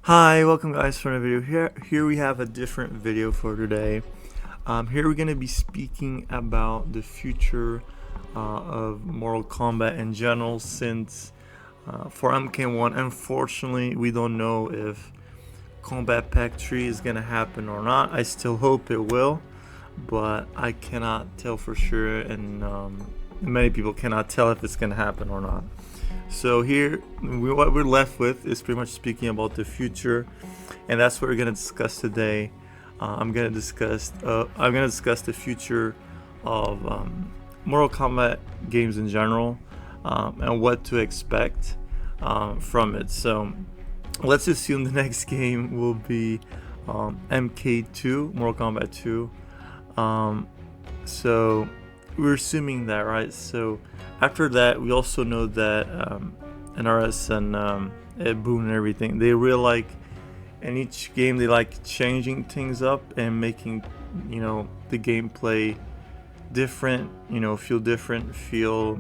Hi, welcome guys for another video. Here we have a different video for today. Here we're going to be speaking about the future of Mortal Kombat in general, since for MK1, unfortunately, we don't know if Kombat Pack 3 is going to happen or not. I still hope it will, but I cannot tell for sure, and many people cannot tell if it's going to happen or not. So here, what we're left with is pretty much speaking about the future, and that's what we're gonna discuss today. I'm gonna discuss the future of Mortal Kombat games in general, and what to expect from it. So let's assume the next game will be MK2, Mortal Kombat 2. So we're assuming that, right? So after that, we also know that NRS and Ed Boon and everything, they really like, in each game they like changing things up and making, the gameplay different, feel different, feel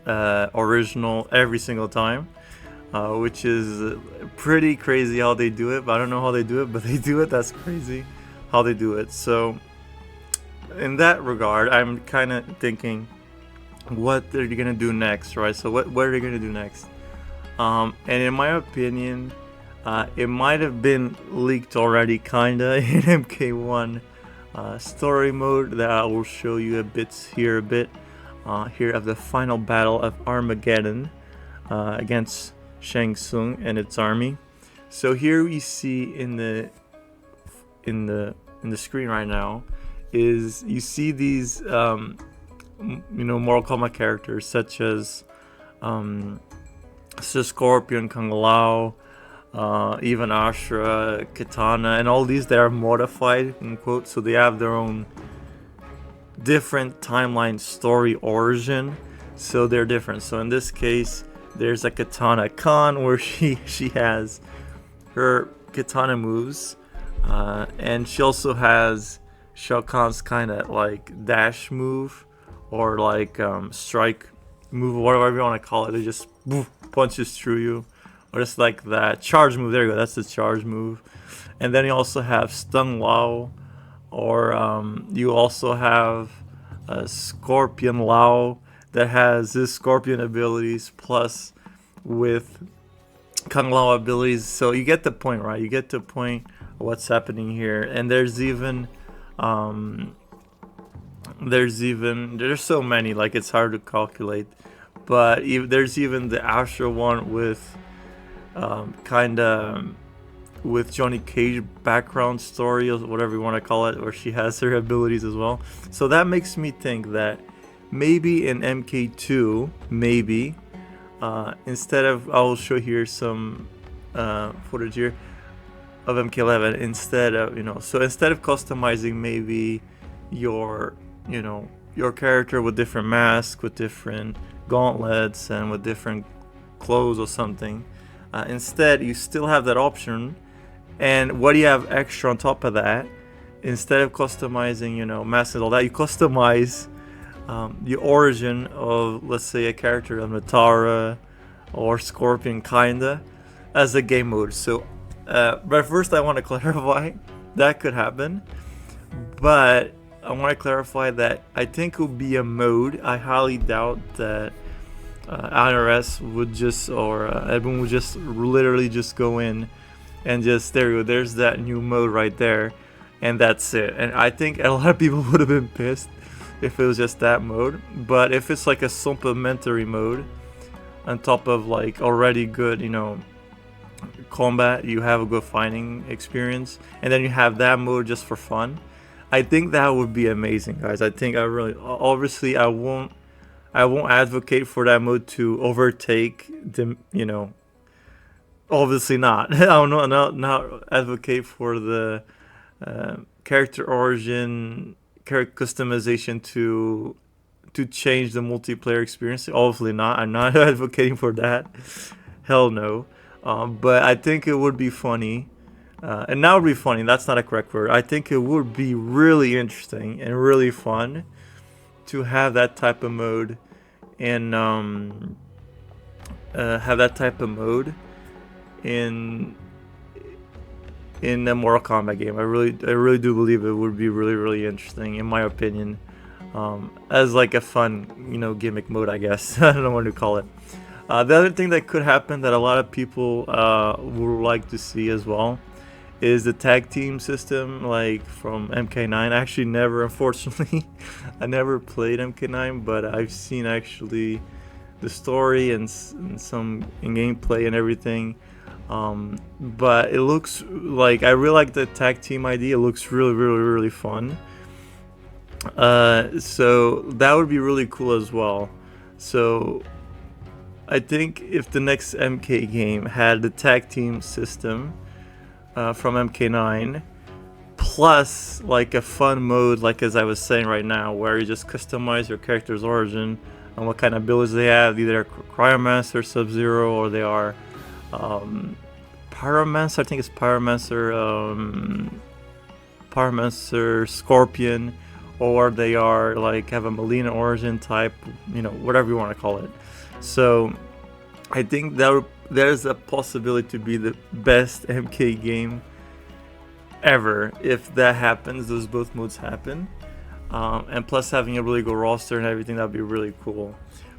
original every single time, which is pretty crazy how they do it. But I don't know how they do it, but they do it. That's crazy how they do it. So in that regard, I'm kind of thinking what they're gonna do next, right? So what are they gonna do next? And in my opinion, it might have been leaked already, kinda, in MK1 story mode that I will show you a bit here of the final battle of Armageddon against Shang Tsung and its army. So here we see in the screen right now is you see these Mortal Kombat characters such as Scorpion, Kung Lao, even Ashra, Katana, and all these that are modified in quotes, so they have their own different timeline story origin, so they're different. So in this case, there's a Katana Khan where she has her katana moves, and she also has Shao Kahn's kind of like dash move, or like strike move, or whatever you want to call it. It just punches through you, or just like that charge move. There you go, that's the charge move. And then you also have Stun Lao, or you also have Scorpion Lao that has his Scorpion abilities plus with Kung Lao abilities. So you get the point, right? You get the point of what's happening here. And there's so many, like it's hard to calculate, but there's even the Asher one with with Johnny Cage background story, or whatever you want to call it, where she has her abilities as well. So that makes me think that maybe in MK2, maybe instead of, I will show here some footage here of MK11, instead of so instead of customizing maybe your character with different masks, with different gauntlets, and with different clothes or something, instead you still have that option. And what do you have extra on top of that? Instead of customizing masks and all that, you customize the origin of, let's say, a character of Natara or Scorpion, kinda, as a game mode. So but first I want to clarify that could happen, but I want to clarify that I think it will be a mode. I highly doubt that NRS would just, or everyone would just literally just go in and just, there you go, there's that new mode right there, and that's it. And I think a lot of people would have been pissed if it was just that mode. But if it's like a supplementary mode on top of like already good combat, you have a good fighting experience, and then you have that mode just for fun, I think that would be amazing, guys. I think obviously I won't advocate for that mode to overtake the, obviously not. I will not advocate for the character origin, character customization to change the multiplayer experience. Obviously not. I'm not advocating for that. Hell no. But I think it would be funny. And now it would be funny, that's not a correct word. I think it would be really interesting and really fun to have that type of mode in in a Mortal Kombat game. I really do believe it would be really interesting, in my opinion, as like a fun, gimmick mode, I guess. I don't know what to call it. The other thing that could happen that a lot of people would like to see as well is the tag team system, like from MK9. I actually never, unfortunately, I never played MK9, but I've seen actually the story and some in gameplay and everything. But it looks like, I really like the tag team idea. It looks really fun. So that would be really cool as well. So I think if the next MK game had the tag team system from MK9, plus like a fun mode, like as I was saying right now, where you just customize your character's origin and what kind of abilities they have. Either Cryomancer, Sub-Zero, or they are Pyromancer. I think it's Pyromancer, Pyromancer, Scorpion, or they are like have a Melina origin type, whatever you want to call it. So I think there's a possibility to be the best MK game ever if that happens. Those both modes happen, and plus having a really good roster and everything, that'd be really cool.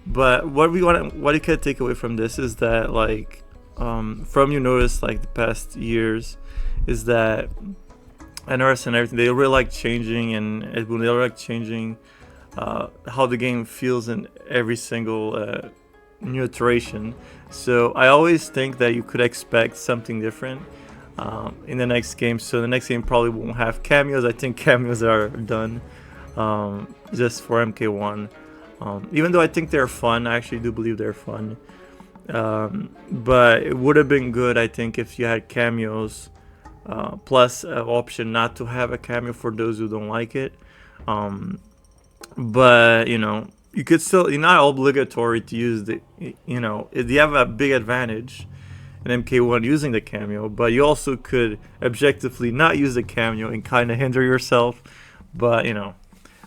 But what you can take away from this is that, like, from you notice like the past years, is that NRS and everything, they really like changing, and they really like changing how the game feels in every single new iteration. So I always think that you could expect something different in the next game. So the next game probably won't have cameos. I think cameos are done just for MK1. Even though I think they're fun, I actually do believe they're fun. But it would have been good, I think, if you had cameos, plus an option not to have a cameo for those who don't like it. But you could still, you're not obligatory to use the, you have a big advantage in MK1 using the cameo, but you also could objectively not use the cameo and kind of hinder yourself. But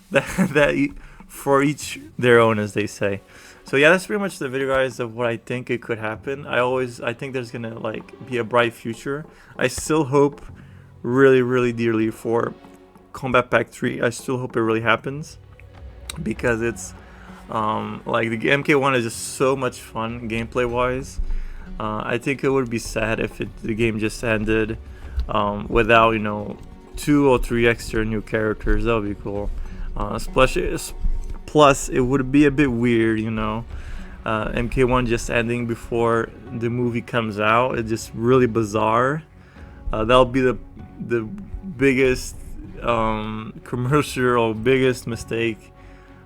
that for each their own, as they say. So yeah, that's pretty much the video, guys, of what I think it could happen. I think there's gonna be a bright future. I still hope really dearly for Kombat Pack 3. I still hope it really happens, because it's like the MK1 is just so much fun gameplay wise. I think it would be sad if the game just ended without 2 or 3 extra new characters. That would be cool. Plus it would be a bit weird, MK1 just ending before the movie comes out. It's just really bizarre. That'll be the biggest commercial or biggest mistake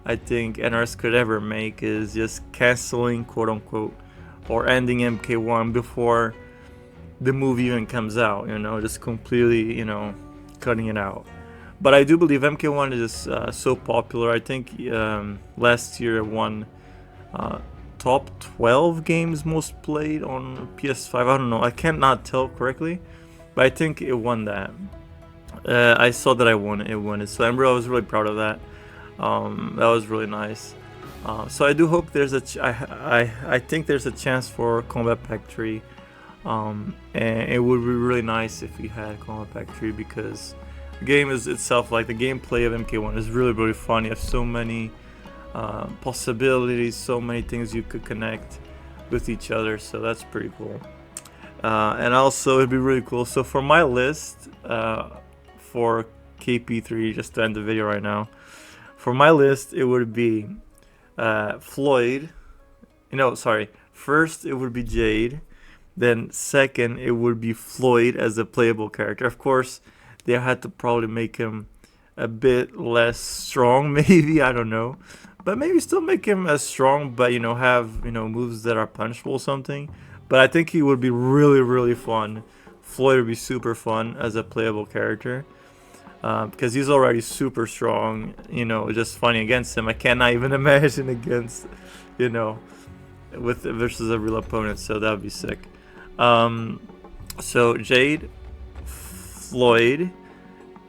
I think NRS could ever make, is just canceling, quote unquote, or ending MK1 before the movie even comes out, just completely, cutting it out. But I do believe MK1 is so popular. I think last year it won top 12 games most played on PS5. I don't know, I cannot tell correctly, but I think it won that. I saw that it won it, so I was really proud of that. That was really nice. So I do hope there's I think there's a chance for Kombat Pack 3, and it would be really nice if we had Kombat Pack 3, because the game is itself, like the gameplay of MK1 is really fun. You have so many possibilities, so many things you could connect with each other, so that's pretty cool. And also it'd be really cool. So for my list for KP3, just to end the video right now, for my list it would be Floyd. First it would be Jade, then second it would be Floyd as a playable character. Of course, they had to probably make him a bit less strong, maybe, I don't know, but maybe still make him as strong, but have moves that are punishable or something. But I think he would be really fun. Floyd would be super fun as a playable character, because he's already super strong. Just fighting against him, I cannot even imagine against versus a real opponent, so that would be sick. So Jade, Floyd,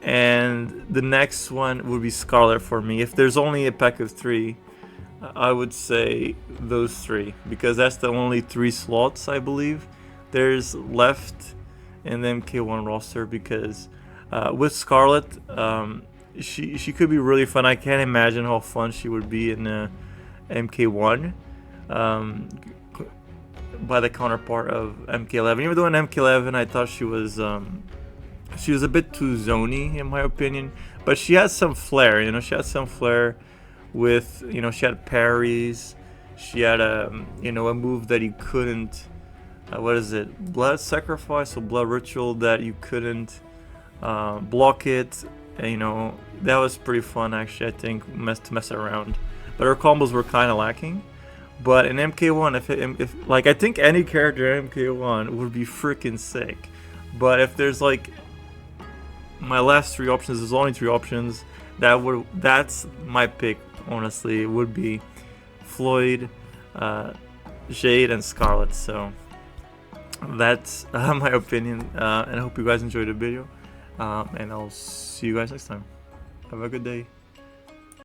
and the next one would be Scarlet for me. If there's only a pack of 3, I would say those 3, because that's the only 3 slots I believe there's left in the MK1 roster because with Scarlet, she could be really fun. I can't imagine how fun she would be in MK1 by the counterpart of MK11. Even though in MK11 I thought she was a bit too zony in my opinion, but she has some flair. You know, she had some flair with, you know, she had parries. She had a move that you couldn't. What is it? Blood sacrifice or blood ritual that you couldn't block it. And, you know, that was pretty fun actually. I think to mess around, but her combos were kind of lacking. But in MK1, if like I think any character in MK1 would be freaking sick. But if there's like my last three options, there's only three options. That's my pick. Honestly, it would be Floyd, Jade, and Scarlet. So that's my opinion, and I hope you guys enjoyed the video, and I'll see you guys next time. Have a good day.